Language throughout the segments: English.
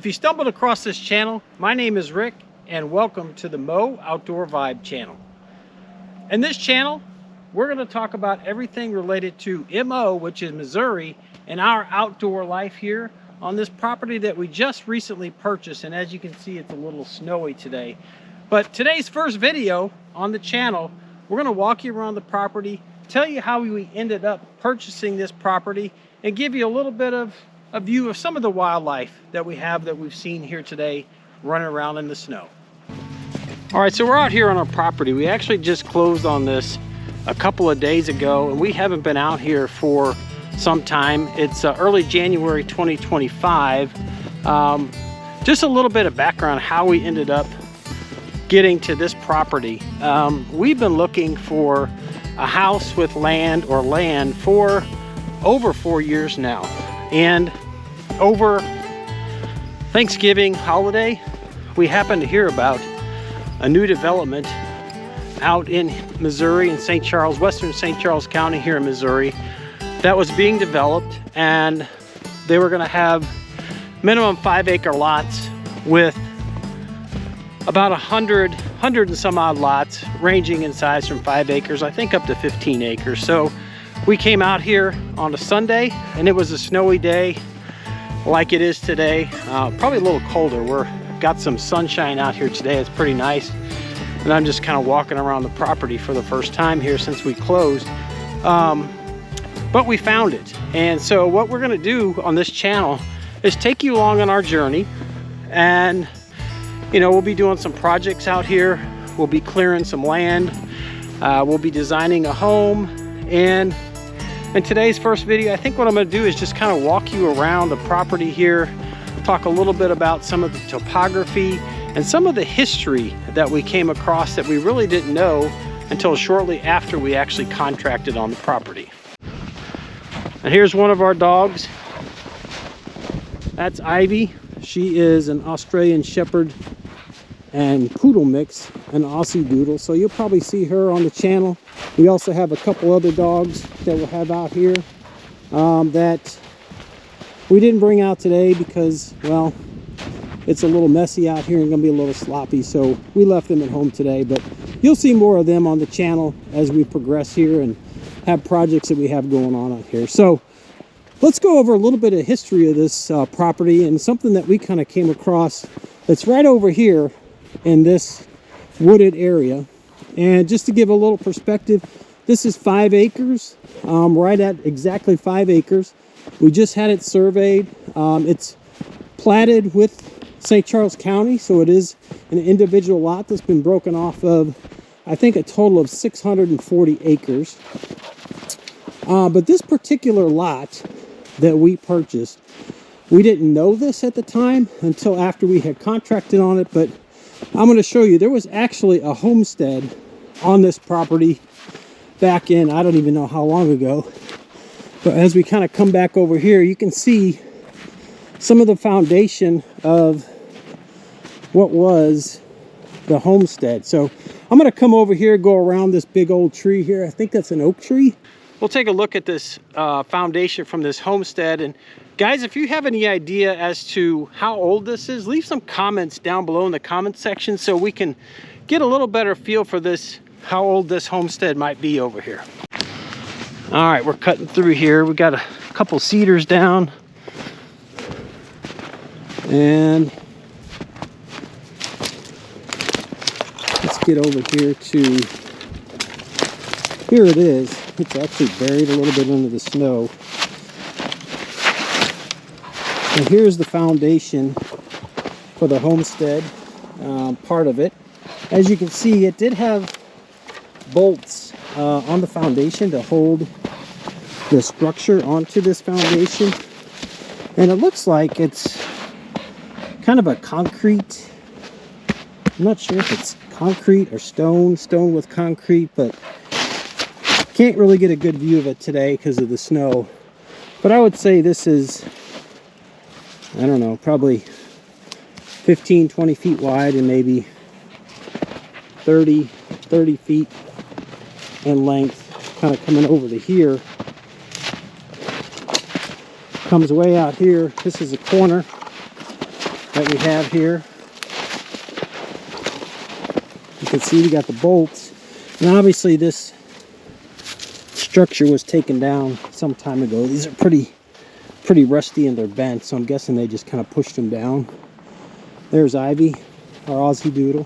you stumbled across this channel, my name is Rick and welcome to the Mo Outdoor Vibe channel. In this channel, we're going to talk about everything related to MO, which is Missouri, and our outdoor life here on this property that we just recently purchased. And as you can see, it's a little snowy today. But today's first video on the channel, we're going to walk you around the property, tell you how we ended up purchasing this property, and give you a little bit of a view of some of the wildlife that we've seen here today running around in the snow. All right, so we're out here on our property. We actually just closed on this a couple of days ago, and we haven't been out here for some time. It's early January 2025. Just a little bit of background how we ended up getting to this property. We've been looking for a house with land or land for over 4 years now. And over Thanksgiving holiday, we happened to hear about a new development out in Missouri, in St. Charles, western St. Charles County here in Missouri, that was being developed, and they were going to have minimum 5-acre lots with about 100 and some odd lots, ranging in size from 5 acres, I think up to 15 acres. So we came out here on a Sunday, and it was a snowy day like it is today. Probably a little colder. We're got some sunshine out here today. It's pretty nice. And I'm just kind of walking around the property for the first time here since we closed. But we found it. And so what we're going to do on this channel is take you along on our journey. And, you know, we'll be doing some projects out here. We'll be clearing some land. We'll be designing a home. And in today's first video, I think what I'm going to do is just kind of walk you around the property here, talk a little bit about some of the topography and some of the history that we came across that we really didn't know until shortly after we actually contracted on the property. And here's one of our dogs. That's Ivy. She is an Australian Shepherd and Poodle mix, an Aussie Doodle. So you'll probably see her on the channel. We also have a couple other dogs that we'll have out here that we didn't bring out today because, well, it's a little messy out here and gonna be a little sloppy. So we left them at home today, but you'll see more of them on the channel as we progress here and have projects that we have going on out here. So let's go over a little bit of history of this property and something that we kind of came across that's right over here in this wooded area. And just to give a little perspective, this is 5 acres, right at exactly 5 acres. We just had it surveyed. It's platted with St. Charles County, so it is an individual lot that's been broken off of, I think, a total of 640 acres. But this particular lot that we purchased, we didn't know this at the time until after we had contracted on it, but I'm going to show you, there was actually a homestead on this property back in, I don't even know how long ago. But as we kind of come back over here, you can see some of the foundation of what was the homestead. So I'm going to come over here, go around this big old tree here. I think that's an oak tree. We'll take a look at this foundation from this homestead. And guys, if you have any idea as to how old this is, leave some comments down below in the comment section so we can get a little better feel for this, how old this homestead might be over here. All right, we're cutting through here. We got a couple cedars down. And let's get over here to, here it is. It's actually buried a little bit under the snow. And here's the foundation for the homestead, part of it. As you can see, it did have bolts on the foundation to hold the structure onto this foundation. And it looks like it's kind of a concrete, I'm not sure if it's concrete or stone with concrete, but can't really get a good view of it today because of the snow. But I would say this is, I don't know, probably 15-20 feet wide and maybe 30 feet in length, kind of coming over to here. Comes way out here. This is a corner that we have here. You can see we got the bolts, and obviously this structure was taken down some time ago. These are pretty rusty and they're bent, so I'm guessing they just kind of pushed them down. There's Ivy, our Aussie Doodle.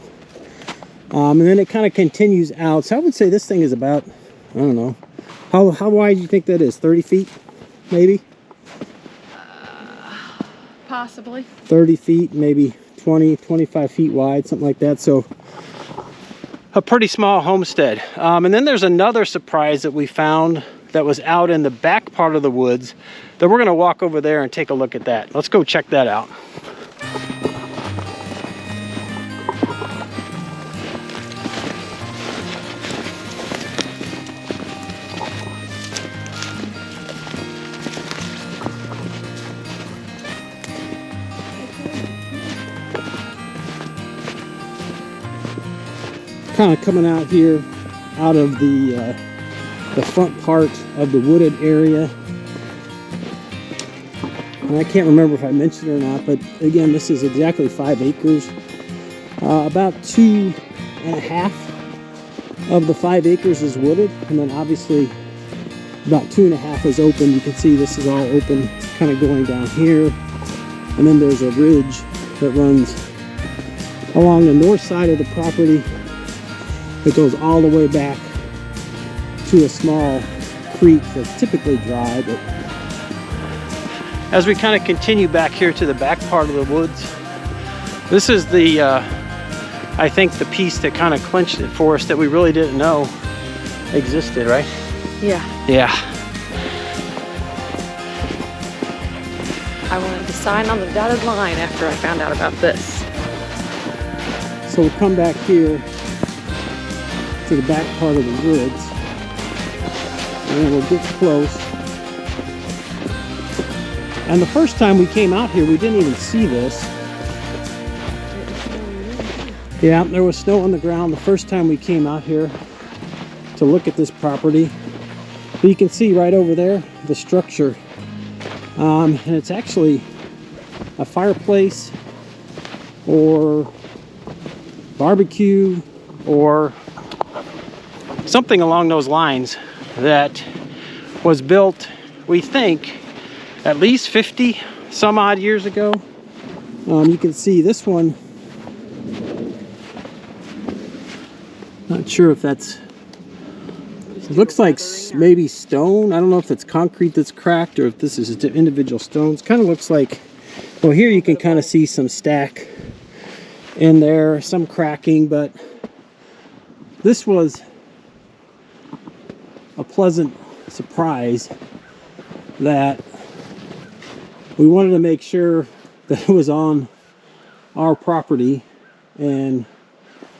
And then it kind of continues out. So I would say this thing is about, I don't know, how wide do you think that is? 30 feet, maybe? Possibly. 30 feet, maybe 20, 25 feet wide, something like that. So a pretty small homestead. And then there's another surprise that we found that was out in the back part of the woods that we're gonna walk over there and take a look at that. Let's go check that out. Kind of coming out here out of the front part of the wooded area, and I can't remember if I mentioned it or not, but again, this is exactly 5 acres. About 2.5 of the 5 acres is wooded, and then obviously about 2.5 is open. You can see this is all open, kind of going down here, and then there's a ridge that runs along the north side of the property. It goes all the way back to a small creek that's typically dry. But as we kind of continue back here to the back part of the woods, this is the, I think, the piece that kind of clinched it for us that we really didn't know existed, right? Yeah. Yeah. I wanted to sign on the dotted line after I found out about this. So we'll come back here to the back part of the woods, and we'll get close. And the first time we came out here, we didn't even see this. Yeah, there was snow on the ground the first time we came out here to look at this property. But you can see right over there the structure, and it's actually a fireplace or barbecue or something along those lines that was built, we think, at least 50 some odd years ago. You can see this one, not sure if that's, it looks like maybe stone. I don't know if it's concrete that's cracked or if this is individual stones. Kind of looks like, well, here you can kind of see some stack in there, some cracking, but this was a pleasant surprise that we wanted to make sure that it was on our property, and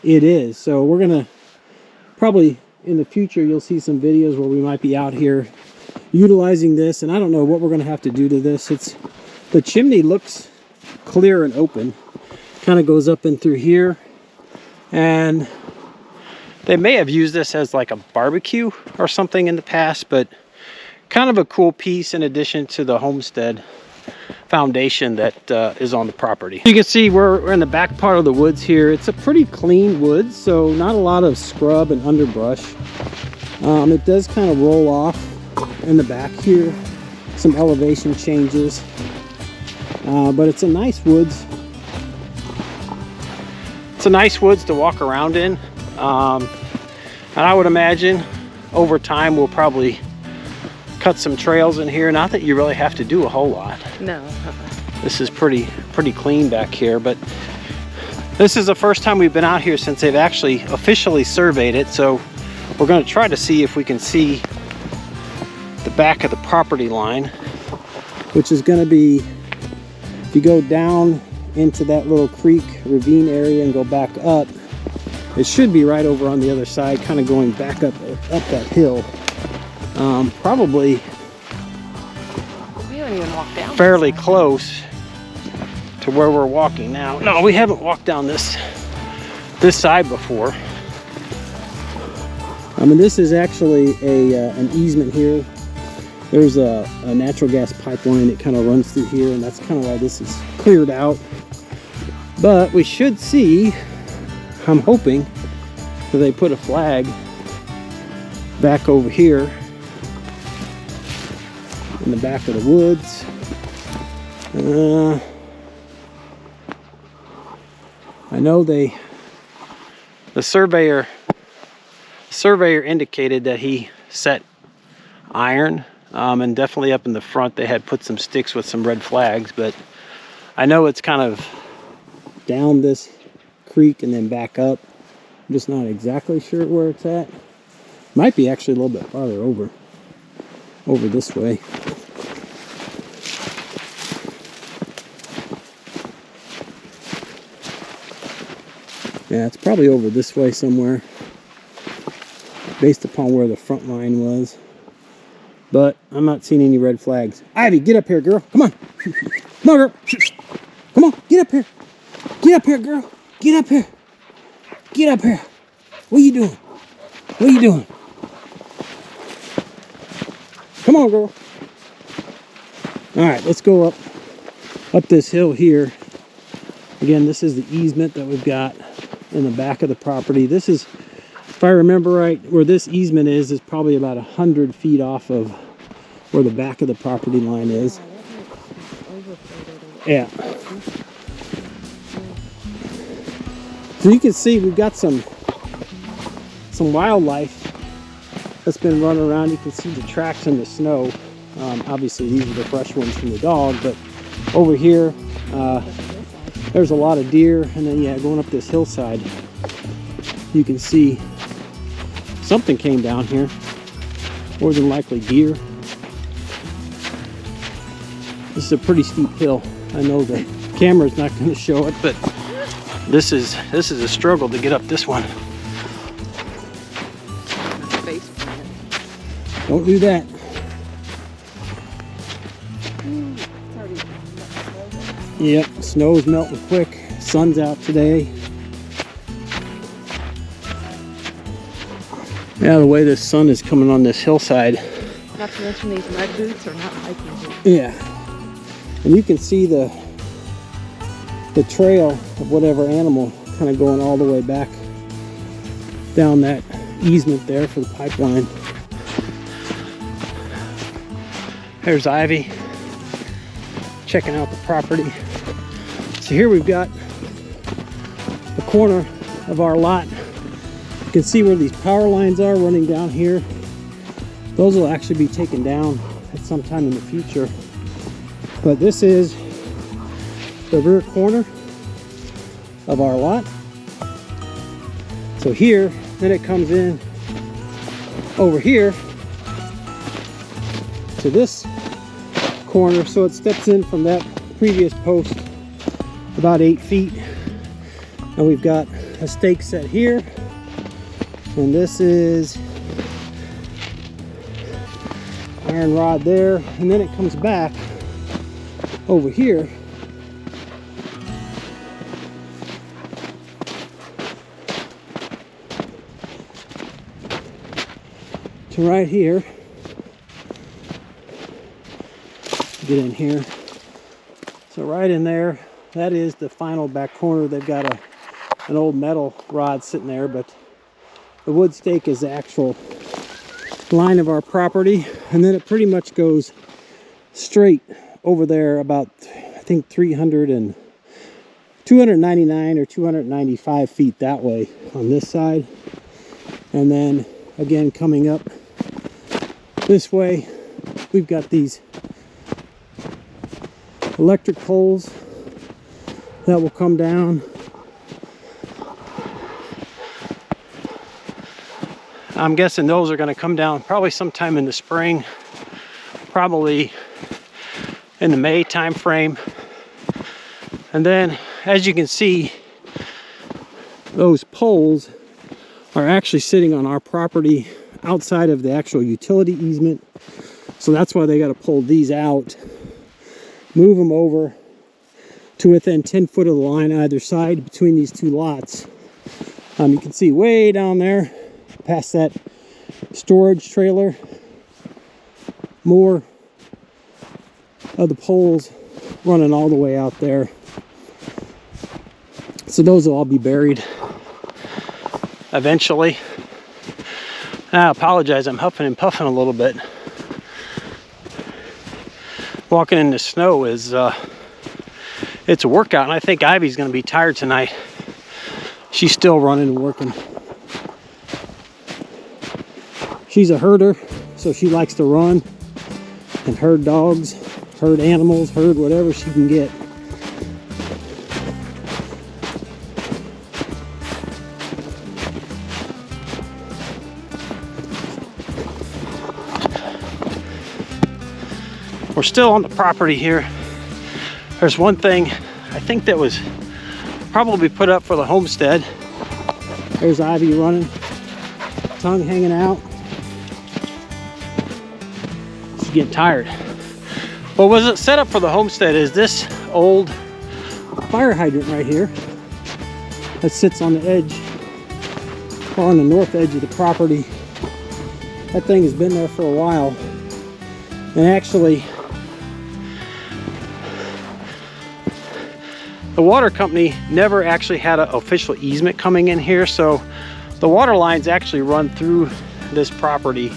it is. So we're gonna probably in the future, you'll see some videos where we might be out here utilizing this, and I don't know what we're gonna have to do to this. The chimney looks clear and open, kind of goes up in through here, and they may have used this as like a barbecue or something in the past, but kind of a cool piece in addition to the homestead foundation that is on the property. You can see we're in the back part of the woods here. It's a pretty clean woods, so not a lot of scrub and underbrush. It does kind of roll off in the back here, some elevation changes, but it's a nice woods. It's a nice woods to walk around in. And I would imagine over time we'll probably cut some trails in here. Not that you really have to do a whole lot. No. This is pretty clean back here, but this is the first time we've been out here since they've actually officially surveyed it. So we're going to try to see if we can see the back of the property line, which is going to be, if you go down into that little creek ravine area and go back up, it should be right over on the other side, kind of going back up that hill. Probably we haven't even walked down fairly close to where we're walking now. No, we haven't walked down this side before. I mean, this is actually an easement here. There's a natural gas pipeline that kind of runs through here, and that's kind of why this is cleared out. But we should see, I'm hoping, that they put a flag back over here in the back of the woods. I know the surveyor indicated that he set iron, and definitely up in the front they had put some sticks with some red flags, but I know it's kind of down this creek and then back up. I'm just not exactly sure where it's at. Might be actually a little bit farther over this way. Yeah, it's probably over this way somewhere, based upon where the front line was. But I'm not seeing any red flags. Ivy, get up here, girl. Come on. Come on, girl. Come on, get up here. Get up here, girl. Get up here. Get up here. What are you doing? What are you doing? Come on, girl. All right, let's go up this hill here. Again, this is the easement that we've got in the back of the property. This is, if I remember right, where this easement is probably about 100 feet off of where the back of the property line is. Yeah. So you can see we've got some wildlife that's been running around. You can see the tracks in the snow. Obviously these are the fresh ones from the dog, but over here there's a lot of deer, and then yeah, going up this hillside you can see something came down here, more than likely deer. This is a pretty steep hill. I know the camera's not going to show it, but this is a struggle to get up this one. Don't do that. Yep, snow's melting quick. Sun's out today. Yeah, the way the sun is coming on this hillside. Not to mention these mud boots are not hiking boots. Yeah, and you can see the trail of whatever animal kind of going all the way back down that easement there for the pipeline. There's Ivy checking out the property. So here we've got the corner of our lot. You can see where these power lines are running down here. Those will actually be taken down at some time in the future. But this is the rear corner of our lot. So here, then it comes in over here to this corner. So it steps in from that previous post about 8 feet. And we've got a stake set here. And this is iron rod there. And then it comes back over here to right here. Get in here. So right in there, that is the final back corner. They've got an old metal rod sitting there, but the wood stake is the actual line of our property. And then it pretty much goes straight over there about, I think 299 or 295 feet that way on this side. And then again, coming up this way, we've got these electric poles that will come down. I'm guessing those are going to come down probably sometime in the spring, probably in the May time frame. And then, as you can see, those poles are actually sitting on our property outside of the actual utility easement. So that's why they got to pull these out, move them over to within 10 foot of the line either side between these two lots. You can see way down there past that storage trailer, more of the poles running all the way out there. So those will all be buried eventually. I apologize, I'm huffing and puffing a little bit. Walking in the snow is it's a workout, and I think Ivy's gonna be tired tonight. She's still running and working. She's a herder, so she likes to run and herd dogs, herd animals, herd whatever she can get. We're still on the property here. There's one thing I think that was probably put up for the homestead. There's Ivy running, tongue hanging out. She's getting tired. What was it set up for the homestead is this old fire hydrant right here that sits on the edge, or on the north edge of the property. That thing has been there for a while, and actually the water company never actually had an official easement coming in here, so the water lines actually run through this property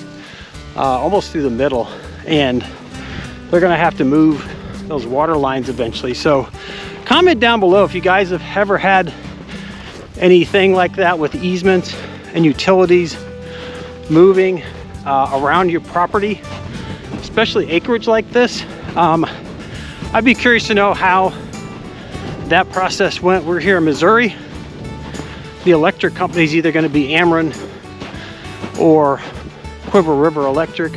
almost through the middle, and they're gonna have to move those water lines eventually. So comment down below if you guys have ever had anything like that with easements and utilities moving around your property, especially acreage like this. I'd be curious to know how that process went. We're here in Missouri. The electric company is either going to be Ameren or Quiver River Electric.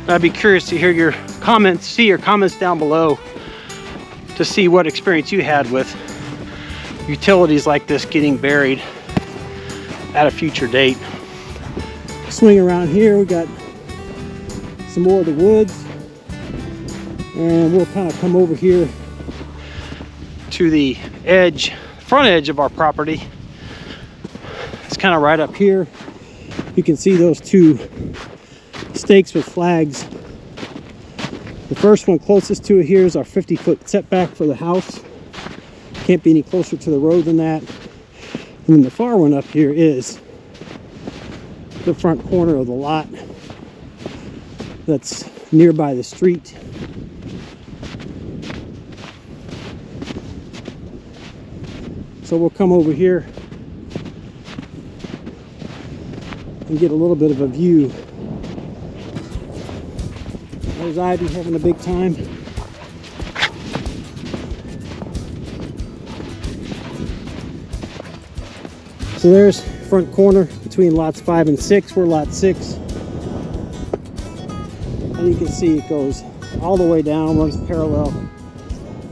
I'd be curious to hear your comments, see your comments down below to see what experience you had with utilities like this getting buried at a future date. Swing around here, we got some more of the woods, and we'll kind of come over here to the edge, front edge of our property. It's kind of right up here. You can see those two stakes with flags. The first one closest to it here is our 50-foot setback for the house. Can't be any closer to the road than that. And then the far one up here is the front corner of the lot that's nearby the street. So we'll come over here and get a little bit of a view. There's Ivy having a big time. So there's front corner between lots 5 and 6. We're lot 6. And you can see it goes all the way down, runs parallel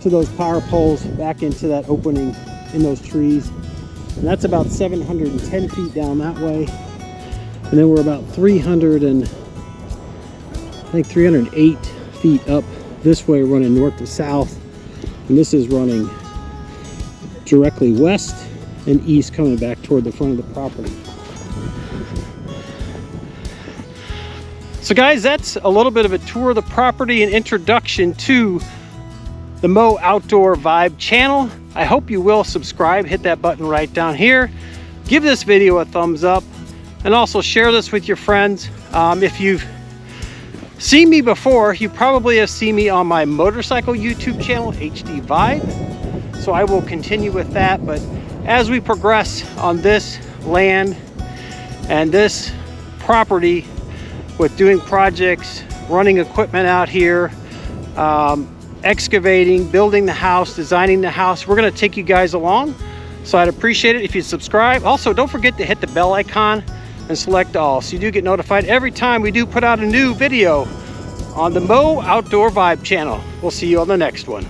to those power poles back into that opening in those trees. And that's about 710 feet down that way. And then we're about 308 feet up this way, running north to south. And this is running directly west and east, coming back toward the front of the property. So guys, that's a little bit of a tour of the property and introduction to the Mo Outdoor Vibe channel. I hope you will subscribe, hit that button right down here, give this video a thumbs up, and also share this with your friends. If you've seen me before, you probably have seen me on my motorcycle YouTube channel, HD Vibe. So I will continue with that, but as we progress on this land and this property with doing projects, running equipment out here, excavating, building the house, designing the house, we're going to take you guys along. So I'd appreciate it if you subscribe. Also, don't forget to hit the bell icon and select all, so you do get notified every time we do put out a new video on the Mo Outdoor Vibe channel. We'll see you on the next one.